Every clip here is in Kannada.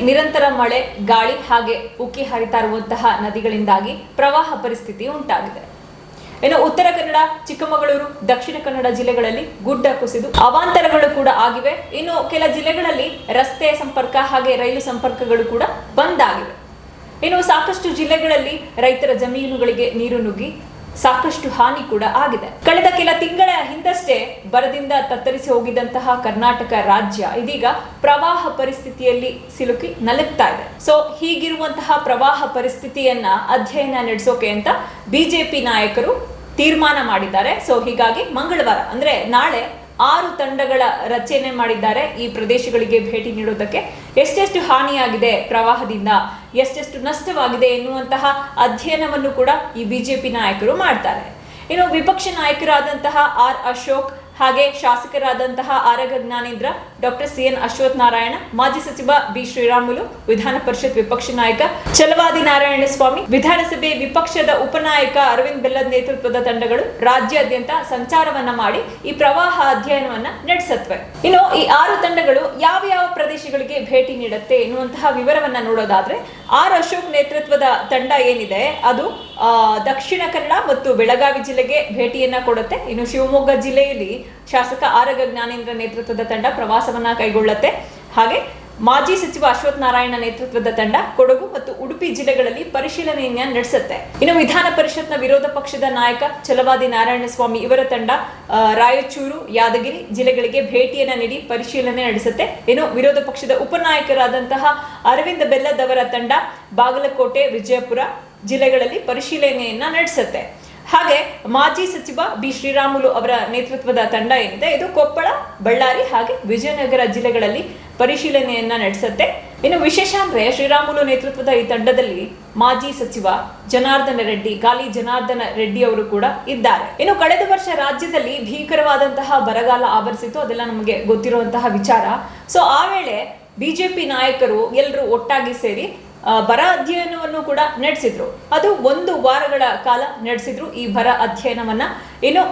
ನಿರಂತರ ಮಳೆ, ಗಾಳಿ ಹಾಗೆ ಉಕ್ಕಿ ಹರಿತಾ ಇರುವಂತಹ ನದಿಗಳಿಂದಾಗಿ ಪ್ರವಾಹ ಪರಿಸ್ಥಿತಿ ಉಂಟಾಗಿದೆ. ಇನ್ನು ಉತ್ತರ ಕನ್ನಡ, ಚಿಕ್ಕಮಗಳೂರು, ದಕ್ಷಿಣ ಕನ್ನಡ ಜಿಲ್ಲೆಗಳಲ್ಲಿ ಗುಡ್ಡ ಕುಸಿದು ಅವಾಂತರಗಳು ಕೂಡ ಆಗಿವೆ. ಇನ್ನು ಕೆಲ ಜಿಲ್ಲೆಗಳಲ್ಲಿ ರಸ್ತೆ ಸಂಪರ್ಕ ಹಾಗೆ ರೈಲು ಸಂಪರ್ಕಗಳು ಕೂಡ ಬಂದ್ ಆಗಿವೆ. ಇನ್ನು ಸಾಕಷ್ಟು ಜಿಲ್ಲೆಗಳಲ್ಲಿ ರೈತರ ಜಮೀನುಗಳಿಗೆ ನೀರು ನುಗ್ಗಿ ಸಾಕಷ್ಟು ಹಾನಿ ಕೂಡ ಆಗಿದೆ. ಕಳೆದ ಕೆಲ ತಿಂಗಳ ಹಿಂದಷ್ಟೇ ಬರದಿಂದ ತತ್ತರಿಸಿ ಹೋಗಿದ್ದಂತಹ ಕರ್ನಾಟಕ ರಾಜ್ಯ ಇದೀಗ ಪ್ರವಾಹ ಪರಿಸ್ಥಿತಿಯಲ್ಲಿ ಸಿಲುಕಿ ನಲುಗ್ತಾ ಇದೆ. ಸೊ ಹೀಗಿರುವಂತಹ ಪ್ರವಾಹ ಪರಿಸ್ಥಿತಿಯನ್ನ ಅಧ್ಯಯನ ನಡೆಸೋಕೆ ಅಂತ ಬಿಜೆಪಿ ನಾಯಕರು ತೀರ್ಮಾನ ಮಾಡಿದ್ದಾರೆ. ಸೊ ಹೀಗಾಗಿ ಮಂಗಳವಾರ ಅಂದ್ರೆ ನಾಳೆ 6 ತಂಡಗಳ ರಚನೆ ಮಾಡಿದ್ದಾರೆ. ಈ ಪ್ರದೇಶಗಳಿಗೆ ಭೇಟಿ ನೀಡೋದಕ್ಕೆ ಎಷ್ಟೆಷ್ಟು ಹಾನಿಯಾಗಿದೆ ಪ್ರವಾಹದಿಂದ, ಎಷ್ಟೆಷ್ಟು ನಷ್ಟವಾಗಿದೆ ಎನ್ನುವಂತಹ ಅಧ್ಯಯನವನ್ನು ಕೂಡ ಈ ಬಿಜೆಪಿ ನಾಯಕರು ಮಾಡ್ತಾರೆ. ಇನ್ನು ವಿಪಕ್ಷ ನಾಯಕರಾದಂತಹ ಆರ್ ಅಶೋಕ್ ಹಾಗೆ ಶಾಸಕರಾದಂತಹ Araga Jnanendra, doctor C N Ashwath Narayana, ಮಾಜಿ ಸಚಿವ ಬಿ ಶ್ರೀರಾಮುಲು, ವಿಧಾನ ಪರಿಷತ್ ವಿಪಕ್ಷ ನಾಯಕ ಛಲವಾದಿ ನಾರಾಯಣ ಸ್ವಾಮಿ, ವಿಧಾನಸಭೆ ವಿಪಕ್ಷದ ಉಪನಾಯಕ ಅರವಿಂದ್ ಬೆಲ್ಲದ್ ನೇತೃತ್ವದ ತಂಡಗಳು ರಾಜ್ಯಾದ್ಯಂತ ಸಂಚಾರವನ್ನ ಮಾಡಿ ಈ ಪ್ರವಾಹ ಅಧ್ಯಯನವನ್ನ ನಡೆಸತ್ವೆ. ಇನ್ನು ಈ 6 ತಂಡಗಳು ಯಾವ ಯಾವ ಪ್ರದೇಶಗಳಿಗೆ ಭೇಟಿ ನೀಡುತ್ತೆ ಎನ್ನುವಂತಹ ವಿವರವನ್ನ ನೋಡೋದಾದ್ರೆ, ಆರ್ ಅಶೋಕ್ ನೇತೃತ್ವದ ತಂಡ ಏನಿದೆ ಅದು ದಕ್ಷಿಣ ಕನ್ನಡ ಮತ್ತು ಬೆಳಗಾವಿ ಜಿಲ್ಲೆಗೆ ಭೇಟಿಯನ್ನ ಕೊಡುತ್ತೆ. ಇನ್ನು ಶಿವಮೊಗ್ಗ ಜಿಲ್ಲೆಯಲ್ಲಿ ಶಾಸಕ ಆರಗ ಜ್ಞಾನೇಂದ್ರ ನೇತೃತ್ವದ ತಂಡ ಪ್ರವಾಸವನ್ನ ಕೈಗೊಳ್ಳುತ್ತೆ. ಹಾಗೆ ಮಾಜಿ ಸಚಿವ ಅಶ್ವಥ್ ನಾರಾಯಣ ನೇತೃತ್ವದ ತಂಡ ಕೊಡಗು ಮತ್ತು ಉಡುಪಿ ಜಿಲ್ಲೆಗಳಲ್ಲಿ ಪರಿಶೀಲನೆಯನ್ನ ನಡೆಸುತ್ತೆ. ಇನ್ನು ವಿಧಾನ ಪರಿಷತ್ನ ವಿರೋಧ ಪಕ್ಷದ ನಾಯಕ ಛಲವಾದಿ ನಾರಾಯಣ ಸ್ವಾಮಿ ಇವರ ತಂಡ ರಾಯಚೂರು, ಯಾದಗಿರಿ ಜಿಲ್ಲೆಗಳಿಗೆ ಭೇಟಿಯನ್ನ ನೀಡಿ ಪರಿಶೀಲನೆ ನಡೆಸುತ್ತೆ. ಇನ್ನು ವಿರೋಧ ಪಕ್ಷದ ಉಪನಾಯಕರಾದಂತಹ ಅರವಿಂದ್ ಬೆಲ್ಲದ್ ಅವರ ತಂಡ ಬಾಗಲಕೋಟೆ, ವಿಜಯಪುರ ಜಿಲ್ಲೆಗಳಲ್ಲಿ ಪರಿಶೀಲನೆಯನ್ನ ನಡೆಸುತ್ತೆ. ಹಾಗೆ ಮಾಜಿ ಸಚಿವ ಬಿ ಶ್ರೀರಾಮುಲು ಅವರ ನೇತೃತ್ವದ ತಂಡ ಏನಿದೆ ಇದು ಕೊಪ್ಪಳ, ಬಳ್ಳಾರಿ ಹಾಗೆ ವಿಜಯನಗರ ಜಿಲ್ಲೆಗಳಲ್ಲಿ ಪರಿಶೀಲನೆಯನ್ನ ನಡೆಸುತ್ತೆ. ಇನ್ನು ವಿಶೇಷ ಅಂದ್ರೆ ಶ್ರೀರಾಮುಲು ನೇತೃತ್ವದ ಈ ತಂಡದಲ್ಲಿ ಮಾಜಿ ಸಚಿವ ಜನಾರ್ದನ ರೆಡ್ಡಿ, ಗಾಲಿ ಜನಾರ್ದನ ರೆಡ್ಡಿ ಅವರು ಕೂಡ ಇದ್ದಾರೆ. ಇನ್ನು ಕಳೆದ ವರ್ಷ ರಾಜ್ಯದಲ್ಲಿ ಭೀಕರವಾದಂತಹ ಬರಗಾಲ ಆವರಿಸಿತ್ತು, ಅದೆಲ್ಲ ನಮಗೆ ಗೊತ್ತಿರುವಂತಹ ವಿಚಾರ. ಸೊ ಆ ವೇಳೆ ಬಿಜೆಪಿ ನಾಯಕರು ಎಲ್ಲರೂ ಒಟ್ಟಾಗಿ ಸೇರಿ ಬರ ಅಧ್ಯಯನವನ್ನು ಕೂಡ ನಡೆಸಿದ್ರು. ಅದು 1 ವಾರಗಳ ಕಾಲ ನಡೆಸಿದ್ರು ಈ ಬರ ಅಧ್ಯಯನವನ್ನ. ಇನ್ನು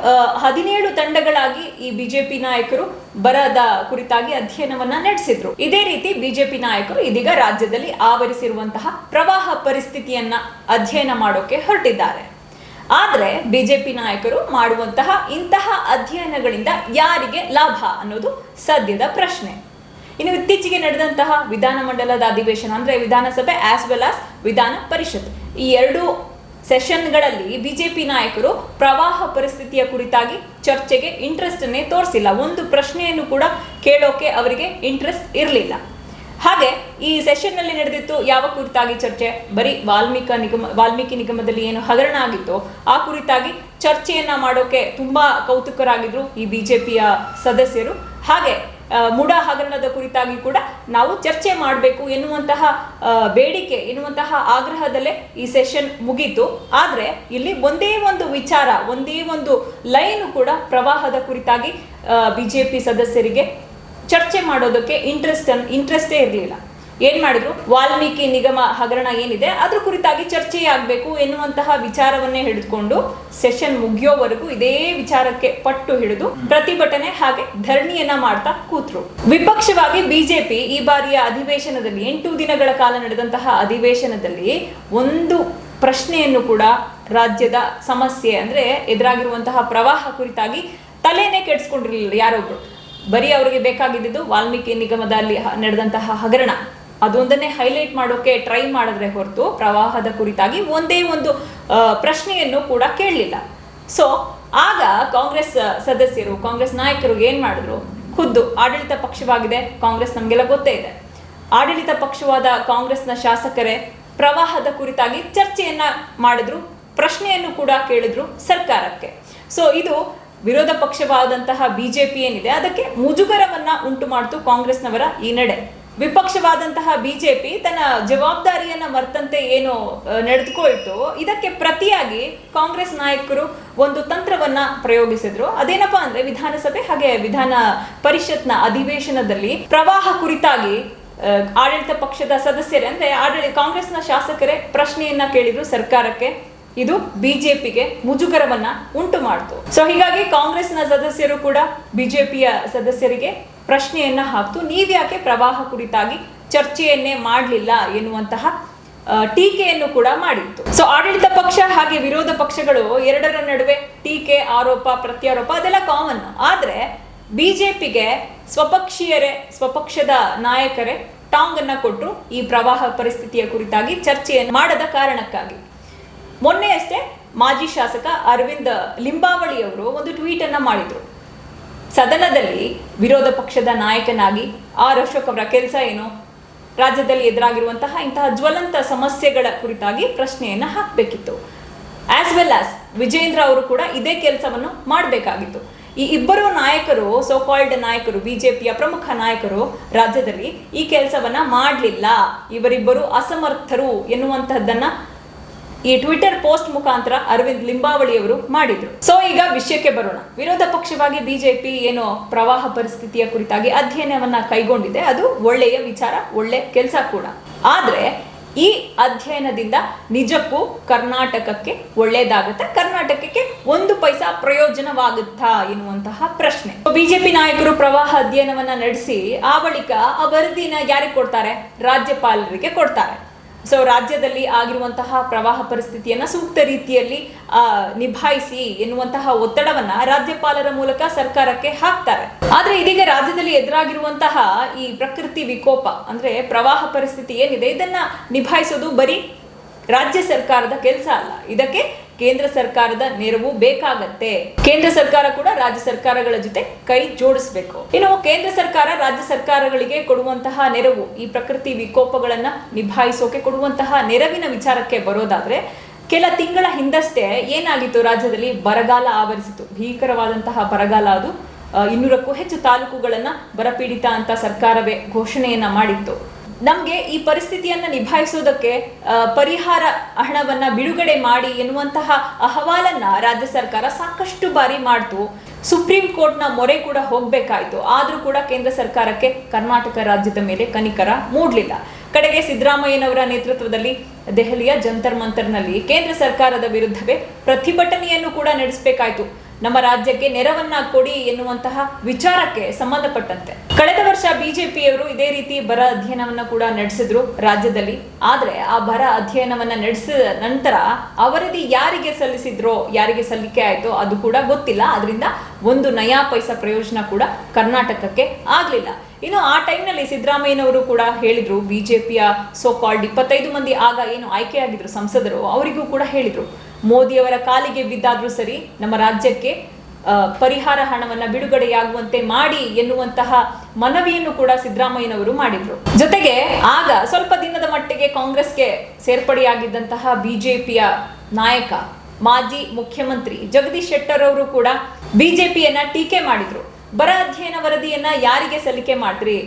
17 ತಂಡಗಳಾಗಿ ಈ ಬಿಜೆಪಿ ನಾಯಕರು ಬರದ ಕುರಿತಾಗಿ ಅಧ್ಯಯನವನ್ನ ನಡೆಸಿದ್ರು. ಇದೇ ರೀತಿ ಬಿಜೆಪಿ ನಾಯಕರು ಇದೀಗ ರಾಜ್ಯದಲ್ಲಿ ಆವರಿಸಿರುವಂತಹ ಪ್ರವಾಹ ಪರಿಸ್ಥಿತಿಯನ್ನ ಅಧ್ಯಯನ ಮಾಡೋಕೆ ಹೊರಟಿದ್ದಾರೆ. ಆದ್ರೆ ಬಿಜೆಪಿ ನಾಯಕರು ಮಾಡುವಂತಹ ಇಂತಹ ಅಧ್ಯಯನಗಳಿಂದ ಯಾರಿಗೆ ಲಾಭ ಅನ್ನೋದು ಸದ್ಯದ ಪ್ರಶ್ನೆ. ಇನ್ನು ಇತ್ತೀಚೆಗೆ ನಡೆದಂತಹ ವಿಧಾನಮಂಡಲದ ಅಧಿವೇಶನ ಅಂದ್ರೆ ವಿಧಾನಸಭೆ ಆಸ್ ವೆಲ್ ಆಸ್ ವಿಧಾನ ಪರಿಷತ್, ಈ 2 ಸೆಷನ್ಗಳಲ್ಲಿ ಬಿಜೆಪಿ ನಾಯಕರು ಪ್ರವಾಹ ಪರಿಸ್ಥಿತಿಯ ಕುರಿತಾಗಿ ಚರ್ಚೆಗೆ ಇಂಟ್ರೆಸ್ಟ್ ಅನ್ನೇ ತೋರಿಸಿಲ್ಲ. ಒಂದು ಪ್ರಶ್ನೆಯನ್ನು ಕೂಡ ಕೇಳೋಕೆ ಅವರಿಗೆ ಇಂಟ್ರೆಸ್ಟ್ ಇರಲಿಲ್ಲ. ಹಾಗೆ ಈ ಸೆಷನ್ ನಲ್ಲಿ ನಡೆದಿತ್ತು ಯಾವ ಕುರಿತಾಗಿ ಚರ್ಚೆ? ಬರೀ ವಾಲ್ಮೀಕಿ ನಿಗಮದಲ್ಲಿ ಏನು ಹಗರಣ ಆಗಿತ್ತು ಆ ಕುರಿತಾಗಿ ಚರ್ಚೆಯನ್ನ ಮಾಡೋಕೆ ತುಂಬಾ ಕೌತುಕರಾಗಿದ್ರು ಈ ಬಿಜೆಪಿಯ ಸದಸ್ಯರು. ಹಾಗೆ ಮುಡಾ ಹಗರಣದ ಕುರಿತಾಗಿ ಕೂಡ ನಾವು ಚರ್ಚೆ ಮಾಡಬೇಕು ಎನ್ನುವಂತಹ ಬೇಡಿಕೆ, ಎನ್ನುವಂತಹ ಆಗ್ರಹದಲ್ಲೇ ಈ ಸೆಷನ್ ಮುಗೀತು. ಆದ್ರೆ ಇಲ್ಲಿ ಒಂದೇ ಒಂದು ವಿಚಾರ, ಒಂದೇ ಒಂದು ಲೈನ್ ಕೂಡ ಪ್ರವಾಹದ ಕುರಿತಾಗಿ ಬಿಜೆಪಿ ಸದಸ್ಯರಿಗೆ ಚರ್ಚೆ ಮಾಡೋದಕ್ಕೆ ಇಂಟ್ರೆಸ್ಟೇ ಇರಲಿಲ್ಲ. ಏನ್ ಮಾಡಿದ್ರು? ವಾಲ್ಮೀಕಿ ನಿಗಮ ಹಗರಣ ಏನಿದೆ ಅದ್ರ ಕುರಿತಾಗಿ ಚರ್ಚೆ ಆಗ್ಬೇಕು ಎನ್ನುವಂತಹ ವಿಚಾರವನ್ನೇ ಹಿಡಿದುಕೊಂಡು ಸೆಷನ್ ಮುಗಿಯೋವರೆಗೂ ಇದೇ ವಿಚಾರಕ್ಕೆ ಪಟ್ಟು ಹಿಡಿದು ಪ್ರತಿಭಟನೆ ಹಾಗೆ ಧರಣಿಯನ್ನ ಮಾಡ್ತಾ ಕೂತ್ರು. ವಿಪಕ್ಷವಾಗಿ ಬಿಜೆಪಿ ಈ ಬಾರಿಯ ಅಧಿವೇಶನದಲ್ಲಿ 8 ದಿನಗಳ ಕಾಲ ನಡೆದಂತಹ ಅಧಿವೇಶನದಲ್ಲಿ ಒಂದು ಪ್ರಶ್ನೆಯನ್ನು ಕೂಡ ರಾಜ್ಯದ ಸಮಸ್ಯೆ ಅಂದ್ರೆ ಎದುರಾಗಿರುವಂತಹ ಪ್ರವಾಹ ಕುರಿತಾಗಿ ತಲೆನೇ ಕೆಡಿಸ್ಕೊಂಡಿರಲಿಲ್ಲ ಯಾರೊಬ್ರು. ಬರೀ ಅವರಿಗೆ ಬೇಕಾಗಿದ್ದು ವಾಲ್ಮೀಕಿ ನಿಗಮದಲ್ಲಿ ನಡೆದಂತಹ ಹಗರಣ ಅದೊಂದನ್ನೇ ಹೈಲೈಟ್ ಮಾಡೋಕೆ ಟ್ರೈ ಮಾಡಿದ್ರೆ ಹೊರತು ಪ್ರವಾಹದ ಕುರಿತಾಗಿ ಒಂದೇ ಒಂದು ಪ್ರಶ್ನೆಯನ್ನು ಕೂಡ ಕೇಳಲಿಲ್ಲ. ಸೊ ಆಗ ಕಾಂಗ್ರೆಸ್ ಸದಸ್ಯರು, ಕಾಂಗ್ರೆಸ್ ನಾಯಕರು ಏನ್ ಮಾಡಿದ್ರು? ಖುದ್ದು ಆಡಳಿತ ಪಕ್ಷವಾಗಿದೆ ಕಾಂಗ್ರೆಸ್, ನಮಗೆಲ್ಲ ಗೊತ್ತೇ ಇದೆ. ಆಡಳಿತ ಪಕ್ಷವಾದ ಕಾಂಗ್ರೆಸ್ನ ಶಾಸಕರೇ ಪ್ರವಾಹದ ಕುರಿತಾಗಿ ಚರ್ಚೆಯನ್ನ ಮಾಡಿದ್ರು, ಪ್ರಶ್ನೆಯನ್ನು ಕೂಡ ಕೇಳಿದ್ರು ಸರ್ಕಾರಕ್ಕೆ. ಸೊ ಇದು ವಿರೋಧ ಪಕ್ಷವಾದಂತಹ ಬಿಜೆಪಿ ಏನಿದೆ ಅದಕ್ಕೆ ಮುಜುಗರವನ್ನ ಉಂಟು ಮಾಡ್ತು ಕಾಂಗ್ರೆಸ್ನವರ ಈ ನಡೆ. ವಿಪಕ್ಷವಾದಂತಹ ಬಿಜೆಪಿ ತನ್ನ ಜವಾಬ್ದಾರಿಯನ್ನ ಮರ್ತಂತೆ ಏನು ನಡೆದುಕೊಳ್ತು, ಇದಕ್ಕೆ ಪ್ರತಿಯಾಗಿ ಕಾಂಗ್ರೆಸ್ ನಾಯಕರು ಒಂದು ತಂತ್ರವನ್ನ ಪ್ರಯೋಗಿಸಿದ್ರು. ಅದೇನಪ್ಪಾ ಅಂದ್ರೆ ವಿಧಾನಸಭೆ ಹಾಗೆ ವಿಧಾನ ಪರಿಷತ್ನ ಅಧಿವೇಶನದಲ್ಲಿ ಪ್ರವಾಹ ಕುರಿತಾಗಿ ಆಡಳಿತ ಪಕ್ಷದ ಸದಸ್ಯರೇ ಅಂದ್ರೆ ಕಾಂಗ್ರೆಸ್ನ ಶಾಸಕರೇ ಪ್ರಶ್ನೆಯನ್ನ ಕೇಳಿದ್ರು ಸರ್ಕಾರಕ್ಕೆ. ಇದು ಬಿಜೆಪಿಗೆ ಮುಜುಗರವನ್ನ ಉಂಟು ಮಾಡ್ತು. ಸೊ ಹೀಗಾಗಿ ಕಾಂಗ್ರೆಸ್ನ ಸದಸ್ಯರು ಕೂಡ ಬಿಜೆಪಿಯ ಸದಸ್ಯರಿಗೆ ಪ್ರಶ್ನೆಯನ್ನ ಹಾಕ್ತು. ನೀವ್ಯಾಕೆ ಪ್ರವಾಹ ಕುರಿತಾಗಿ ಚರ್ಚೆಯನ್ನೇ ಮಾಡಲಿಲ್ಲ ಎನ್ನುವಂತಹ ಟೀಕೆಯನ್ನು ಕೂಡ ಮಾಡಿತ್ತು. ಸೊ ಆಡಳಿತ ಪಕ್ಷ ಹಾಗೆ ವಿರೋಧ ಪಕ್ಷಗಳು ಎರಡರ ನಡುವೆ ಟೀಕೆ, ಆರೋಪ, ಪ್ರತ್ಯಾರೋಪ ಅದೆಲ್ಲ ಕಾಮನ್. ಆದ್ರೆ ಬಿಜೆಪಿಗೆ ಸ್ವಪಕ್ಷದ ನಾಯಕರೇ ಟಾಂಗ್ ಅನ್ನ ಕೊಟ್ಟರು ಈ ಪ್ರವಾಹ ಪರಿಸ್ಥಿತಿಯ ಕುರಿತಾಗಿ ಚರ್ಚೆಯನ್ನು ಮಾಡದ ಕಾರಣಕ್ಕಾಗಿ. ಮೊನ್ನೆಯಷ್ಟೇ ಮಾಜಿ ಶಾಸಕ ಅರವಿಂದ್ ಲಿಂಬಾವಳಿ ಅವರು ಒಂದು ಟ್ವೀಟ್ ಅನ್ನ ಮಾಡಿದ್ರು. ಸದನದಲ್ಲಿ ವಿರೋಧ ಪಕ್ಷದ ನಾಯಕನಾಗಿ ಆರ್ ಅಶೋಕ್ ಅವರ ಕೆಲಸ ಏನು, ರಾಜ್ಯದಲ್ಲಿ ಎದುರಾಗಿರುವಂತಹ ಇಂತಹ ಜ್ವಲಂತ ಸಮಸ್ಯೆಗಳ ಕುರಿತಾಗಿ ಪ್ರಶ್ನೆಯನ್ನ ಹಾಕಬೇಕಿತ್ತು. ಆಸ್ ವೆಲ್ ಆಸ್ ವಿಜೇಂದ್ರ ಅವರು ಕೂಡ ಇದೇ ಕೆಲಸವನ್ನು ಮಾಡಬೇಕಾಗಿತ್ತು. ಈ ಇಬ್ಬರು ನಾಯಕರು, ಸೋ ಕಾಲ್ಡ್ ನಾಯಕರು, ಬಿಜೆಪಿಯ ಪ್ರಮುಖ ನಾಯಕರು ರಾಜ್ಯದಲ್ಲಿ ಈ ಕೆಲಸವನ್ನ ಮಾಡಲಿಲ್ಲ. ಇವರಿಬ್ಬರು ಅಸಮರ್ಥರು ಎನ್ನುವಂತಹದ್ದನ್ನ ಈ ಟ್ವಿಟರ್ ಪೋಸ್ಟ್ ಮುಖಾಂತರ ಅರವಿಂದ್ ಲಿಂಬಾವಳಿ ಅವರು ಮಾಡಿದ್ರು. ಸೊ ಈಗ ವಿಷಯಕ್ಕೆ ಬರೋಣ. ವಿರೋಧ ಪಕ್ಷವಾಗಿ ಬಿಜೆಪಿ ಏನು ಪ್ರವಾಹ ಪರಿಸ್ಥಿತಿಯ ಕುರಿತಾಗಿ ಅಧ್ಯಯನವನ್ನ ಕೈಗೊಂಡಿದೆ, ಅದು ಒಳ್ಳೆಯ ವಿಚಾರ, ಒಳ್ಳೆ ಕೆಲಸ ಕೂಡ. ಆದ್ರೆ ಈ ಅಧ್ಯಯನದಿಂದ ನಿಜಕ್ಕೂ ಕರ್ನಾಟಕಕ್ಕೆ ಒಳ್ಳೇದಾಗುತ್ತೆ, ಕರ್ನಾಟಕಕ್ಕೆ 1 ಪೈಸಾ ಪ್ರಯೋಜನವಾಗುತ್ತಾ ಎನ್ನುವಂತಹ ಪ್ರಶ್ನೆ. ಬಿಜೆಪಿ ನಾಯಕರು ಪ್ರವಾಹ ಅಧ್ಯಯನವನ್ನ ನಡೆಸಿ ಆ ಬಳಿಕ ಆ ವರದಿನ ಯಾರಿಗೆ ಕೊಡ್ತಾರೆ? ರಾಜ್ಯಪಾಲರಿಗೆ ಕೊಡ್ತಾರೆ. ಸೊ ರಾಜ್ಯದಲ್ಲಿ ಆಗಿರುವಂತಹ ಪ್ರವಾಹ ಪರಿಸ್ಥಿತಿಯನ್ನ ಸೂಕ್ತ ರೀತಿಯಲ್ಲಿ ನಿಭಾಯಿಸಿ ಎನ್ನುವಂತಹ ಒತ್ತಡವನ್ನ ರಾಜ್ಯಪಾಲರ ಮೂಲಕ ಸರ್ಕಾರಕ್ಕೆ ಹಾಕ್ತಾರೆ. ಆದ್ರೆ ಇದೀಗ ರಾಜ್ಯದಲ್ಲಿ ಎದುರಾಗಿರುವಂತಹ ಈ ಪ್ರಕೃತಿ ವಿಕೋಪ ಅಂದ್ರೆ ಪ್ರವಾಹ ಪರಿಸ್ಥಿತಿ ಏನಿದೆ, ಇದನ್ನ ನಿಭಾಯಿಸೋದು ಬರೀ ರಾಜ್ಯ ಸರ್ಕಾರದ ಕೆಲಸ ಅಲ್ಲ. ಇದಕ್ಕೆ ಕೇಂದ್ರ ಸರ್ಕಾರದ ನೆರವು ಬೇಕಾಗತ್ತೆ. ಕೇಂದ್ರ ಸರ್ಕಾರ ಕೂಡ ರಾಜ್ಯ ಸರ್ಕಾರಗಳ ಜೊತೆ ಕೈ ಜೋಡಿಸಬೇಕು. ಇನ್ನು ಕೇಂದ್ರ ಸರ್ಕಾರ ರಾಜ್ಯ ಸರ್ಕಾರಗಳಿಗೆ ಕೊಡುವಂತಹ ನೆರವು, ಈ ಪ್ರಕೃತಿ ವಿಕೋಪಗಳನ್ನ ನಿಭಾಯಿಸೋಕೆ ಕೊಡುವಂತಹ ನೆರವಿನ ವಿಚಾರಕ್ಕೆ ಬರೋದಾದ್ರೆ, ಕೆಲ ತಿಂಗಳ ಹಿಂದಷ್ಟೇ ಏನಾಗಿತ್ತು, ರಾಜ್ಯದಲ್ಲಿ ಬರಗಾಲ ಆವರಿಸಿತು. ಭೀಕರವಾದಂತಹ ಬರಗಾಲ. ಅದು 200ಕ್ಕೂ ಹೆಚ್ಚು ತಾಲೂಕುಗಳನ್ನ ಬರಪೀಡಿತ ಅಂತ ಸರ್ಕಾರವೇ ಘೋಷಣೆಯನ್ನ ಮಾಡಿತ್ತು. ನಮ್ಗೆ ಈ ಪರಿಸ್ಥಿತಿಯನ್ನ ನಿಭಾಯಿಸೋದಕ್ಕೆ ಪರಿಹಾರ ಹಣವನ್ನ ಬಿಡುಗಡೆ ಮಾಡಿ ಎನ್ನುವಂತಹ ಅಹವಾಲನ್ನ ರಾಜ್ಯ ಸರ್ಕಾರ ಸಾಕಷ್ಟು ಬಾರಿ ಮಾಡ್ತು. ಸುಪ್ರೀಂ ಕೋರ್ಟ್ನ ಮೊರೆ ಕೂಡ ಹೋಗ್ಬೇಕಾಯ್ತು. ಆದ್ರೂ ಕೂಡ ಕೇಂದ್ರ ಸರ್ಕಾರಕ್ಕೆ ಕರ್ನಾಟಕ ರಾಜ್ಯದ ಮೇಲೆ ಕನಿಕರ ಮೂಡ್ಲಿಲ್ಲ. ಕಡೆಗೆ ಸಿದ್ದರಾಮಯ್ಯನವರ ನೇತೃತ್ವದಲ್ಲಿ ದೆಹಲಿಯ ಜಂತರ್ ಮಂತರ್ನಲ್ಲಿ ಕೇಂದ್ರ ಸರ್ಕಾರದ ವಿರುದ್ಧವೇ ಪ್ರತಿಭಟನೆಯನ್ನು ಕೂಡ ನಡೆಸಬೇಕಾಯ್ತು. ನಮ್ಮ ರಾಜ್ಯಕ್ಕೆ ನೆರವನ್ನ ಕೊಡಿ ಎನ್ನುವಂತಹ ವಿಚಾರಕ್ಕೆ ಸಂಬಂಧಪಟ್ಟಂತೆ ಕಳೆದ ವರ್ಷ ಬಿಜೆಪಿಯವರು ಇದೇ ರೀತಿ ಬರ ಅಧ್ಯಯನವನ್ನ ಕೂಡ ನಡೆಸಿದ್ರು ರಾಜ್ಯದಲ್ಲಿ. ಆದ್ರೆ ಆ ಬರ ಅಧ್ಯಯನವನ್ನ ನಡೆಸಿದ ನಂತರ ಆ ವರದಿ ಯಾರಿಗೆ ಸಲ್ಲಿಸಿದ್ರೋ, ಯಾರಿಗೆ ಸಲ್ಲಿಕೆ ಆಯ್ತೋ ಅದು ಕೂಡ ಗೊತ್ತಿಲ್ಲ. ಅದರಿಂದ 1 ನಯಾ ಪೈಸಾ ಪ್ರಯೋಜನ ಕೂಡ ಕರ್ನಾಟಕಕ್ಕೆ ಆಗ್ಲಿಲ್ಲ. ಇನ್ನು ಆ ಟೈಮ್ನಲ್ಲಿ ಸಿದ್ದರಾಮಯ್ಯನವರು ಕೂಡ ಹೇಳಿದ್ರು, ಬಿಜೆಪಿಯ ಸೋ ಕಾಲ್ಡ್ 25 ಮಂದಿ ಆಗ ಏನು ಆಯ್ಕೆಯಾಗಿದ್ರು ಸಂಸದರು, ಅವರಿಗೂ ಕೂಡ ಹೇಳಿದ್ರು, ಮೋದಿಯವರ ಕಾಲಿಗೆ ಬಿದ್ದಾದ್ರೂ ಸರಿ ನಮ್ಮ ರಾಜ್ಯಕ್ಕೆ ಪರಿಹಾರ ಹಣವನ್ನ ಬಿಡುಗಡೆಯಾಗುವಂತೆ ಮಾಡಿ ಎನ್ನುವಂತಹ ಮನವಿಯನ್ನು ಕೂಡ ಸಿದ್ದರಾಮಯ್ಯನವರು ಮಾಡಿದ್ರು. ಜೊತೆಗೆ ಆಗ ಸ್ವಲ್ಪ ದಿನದ ಮಟ್ಟಿಗೆ ಕಾಂಗ್ರೆಸ್ಗೆ ಸೇರ್ಪಡೆಯಾಗಿದ್ದಂತಹ ಬಿಜೆಪಿಯ ನಾಯಕ, ಮಾಜಿ ಮುಖ್ಯಮಂತ್ರಿ ಜಗದೀಶ್ ಶೆಟ್ಟರ್ ಅವರು ಕೂಡ ಬಿಜೆಪಿಯನ್ನ ಟೀಕೆ ಮಾಡಿದ್ರು. ಬರ ಅಧ್ಯಯನ ವರದಿಯನ್ನ ಯಾರಿಗೆ ಸಲ್ಲಿಕೆ ಮಾಡ್ರಿ?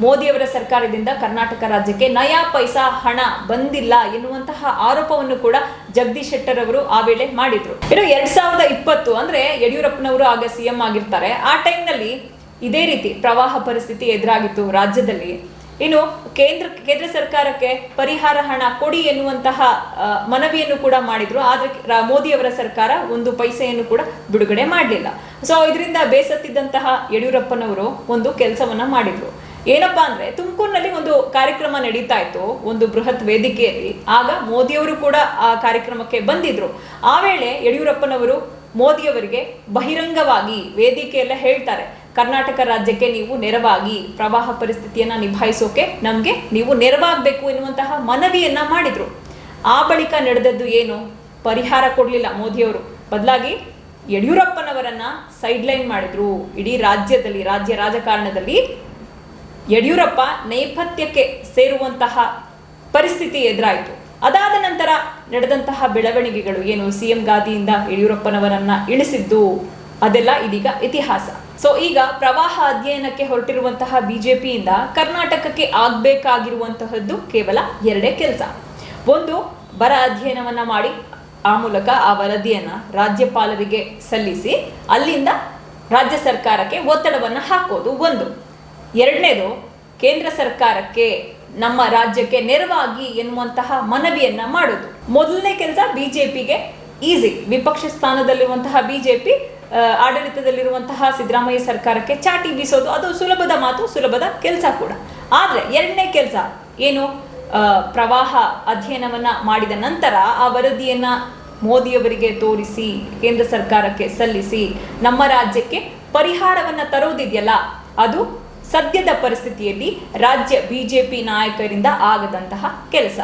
ಮೋದಿಯವರ ಸರ್ಕಾರದಿಂದ ಕರ್ನಾಟಕ ರಾಜ್ಯಕ್ಕೆ ನಯಾ ಪೈಸಾ ಹಣ ಬಂದಿಲ್ಲ ಎನ್ನುವಂತಹ ಆರೋಪವನ್ನು ಕೂಡ ಜಗದೀಶ್ ಶೆಟ್ಟರ್ ಅವರು ಆ ವೇಳೆ ಮಾಡಿದ್ರು. ಇನ್ನು 2020 ಅಂದ್ರೆ ಯಡಿಯೂರಪ್ಪನವರು ಆಗ ಸಿಎಂ ಆಗಿರ್ತಾರೆ. ಆ ಟೈಮ್ನಲ್ಲಿ ಇದೇ ರೀತಿ ಪ್ರವಾಹ ಪರಿಸ್ಥಿತಿ ಎದುರಾಗಿತ್ತು ರಾಜ್ಯದಲ್ಲಿ. ಇನ್ನು ಕೇಂದ್ರ ಸರ್ಕಾರಕ್ಕೆ ಪರಿಹಾರ ಹಣ ಕೊಡಿ ಎನ್ನುವಂತಹ ಮನವಿಯನ್ನು ಕೂಡ ಮಾಡಿದ್ರು. ಆದ್ರೆ ಮೋದಿಯವರ ಸರ್ಕಾರ 1 ಪೈಸೆಯನ್ನು ಕೂಡ ಬಿಡುಗಡೆ ಮಾಡಲಿಲ್ಲ. ಸೊ ಇದರಿಂದ ಬೇಸತ್ತಿದ್ದಂತಹ ಯಡಿಯೂರಪ್ಪನವರು ಒಂದು ಕೆಲಸವನ್ನ ಮಾಡಿದ್ರು. ಏನಪ್ಪಾ ಅಂದ್ರೆ, ತುಮಕೂರಿನಲ್ಲಿ ಒಂದು ಕಾರ್ಯಕ್ರಮ ನಡೀತಾ ಇತ್ತು, ಒಂದು ಬೃಹತ್ ವೇದಿಕೆಯಲ್ಲಿ. ಆಗ ಮೋದಿಯವರು ಕೂಡ ಆ ಕಾರ್ಯಕ್ರಮಕ್ಕೆ ಬಂದಿದ್ರು. ಆ ವೇಳೆ ಯಡಿಯೂರಪ್ಪನವರು ಮೋದಿಯವರಿಗೆ ಬಹಿರಂಗವಾಗಿ ವೇದಿಕೆಯಲ್ಲ ಹೇಳ್ತಾರೆ, ಕರ್ನಾಟಕ ರಾಜ್ಯಕ್ಕೆ ನೀವು ನೆರವಾಗಿ ಪ್ರವಾಹ ಪರಿಸ್ಥಿತಿಯನ್ನ ನಿಭಾಯಿಸೋಕೆ ನಮ್ಗೆ ನೀವು ನೆರವಾಗಬೇಕು ಎನ್ನುವಂತಹ ಮನವಿಯನ್ನ ಮಾಡಿದ್ರು. ಆ ಬಳಿಕ ನಡೆದದ್ದು ಏನು? ಪರಿಹಾರ ಕೊಡ್ಲಿಲ್ಲ ಮೋದಿಯವರು. ಬದಲಾಗಿ ಯಡಿಯೂರಪ್ಪನವರನ್ನ ಸೈಡ್ಲೈನ್ ಮಾಡಿದ್ರು. ಇಡೀ ರಾಜ್ಯದಲ್ಲಿ, ರಾಜ್ಯ ರಾಜಕಾರಣದಲ್ಲಿ ಯಡಿಯೂರಪ್ಪ ನೇಪಥ್ಯಕ್ಕೆ ಸೇರುವಂತಹ ಪರಿಸ್ಥಿತಿ ಎದುರಾಯಿತು. ಅದಾದ ನಂತರ ನಡೆದಂತಹ ಬೆಳವಣಿಗೆಗಳು ಏನು, ಸಿಎಂ ಗಾದಿಯಿಂದ ಯಡಿಯೂರಪ್ಪನವರನ್ನ ಇಳಿಸಿದ್ದು, ಅದೆಲ್ಲ ಇದೀಗ ಇತಿಹಾಸ. ಸೊ ಈಗ ಪ್ರವಾಹ ಅಧ್ಯಯನಕ್ಕೆ ಹೊರಟಿರುವಂತಹ ಬಿಜೆಪಿಯಿಂದ ಕರ್ನಾಟಕಕ್ಕೆ ಆಗ್ಬೇಕಾಗಿರುವಂತಹದ್ದು ಕೇವಲ 2 ಕೆಲಸ. ಒಂದು, ಬರ ಅಧ್ಯಯನವನ್ನ ಮಾಡಿ ಆ ಮೂಲಕ ಆ ವರದಿಯನ್ನ ರಾಜ್ಯಪಾಲರಿಗೆ ಸಲ್ಲಿಸಿ ಅಲ್ಲಿಂದ ರಾಜ್ಯ ಸರ್ಕಾರಕ್ಕೆ ಒತ್ತಡವನ್ನ ಹಾಕೋದು ಒಂದು. 2ನೇದು, ಕೇಂದ್ರ ಸರ್ಕಾರಕ್ಕೆ ನಮ್ಮ ರಾಜ್ಯಕ್ಕೆ ನೆರವಾಗಿ ಎನ್ನುವಂತಹ ಮನವಿಯನ್ನ ಮಾಡೋದು. ಮೊದಲನೇ ಕೆಲಸ ಬಿಜೆಪಿಗೆ ಈಸಿ. ವಿಪಕ್ಷ ಸ್ಥಾನದಲ್ಲಿರುವಂತಹ ಬಿಜೆಪಿ ಆಡಳಿತದಲ್ಲಿರುವಂತಹ ಸಿದ್ದರಾಮಯ್ಯ ಸರ್ಕಾರಕ್ಕೆ ಚಾಟಿ ಬೀಸೋದು ಅದು ಸುಲಭದ ಮಾತು, ಸುಲಭದ ಕೆಲಸ ಕೂಡ. ಆದ್ರೆ ಎರಡನೇ ಕೆಲಸ ಏನು, ಪ್ರವಾಹ ಅಧ್ಯಯನವನ್ನ ಮಾಡಿದ ನಂತರ ಆ ವರದಿಯನ್ನ ಮೋದಿಯವರಿಗೆ ತೋರಿಸಿ ಕೇಂದ್ರ ಸರ್ಕಾರಕ್ಕೆ ಸಲ್ಲಿಸಿ ನಮ್ಮ ರಾಜ್ಯಕ್ಕೆ ಪರಿಹಾರವನ್ನ ತರುವುದಿದೆಯಲ್ಲ, ಅದು ಸದ್ಯದ ಪರಿಸ್ಥಿತಿಯಲ್ಲಿ ರಾಜ್ಯ ಬಿಜೆಪಿ ನಾಯಕರಿಂದ ಆಗದಂತಹ ಕೆಲಸ.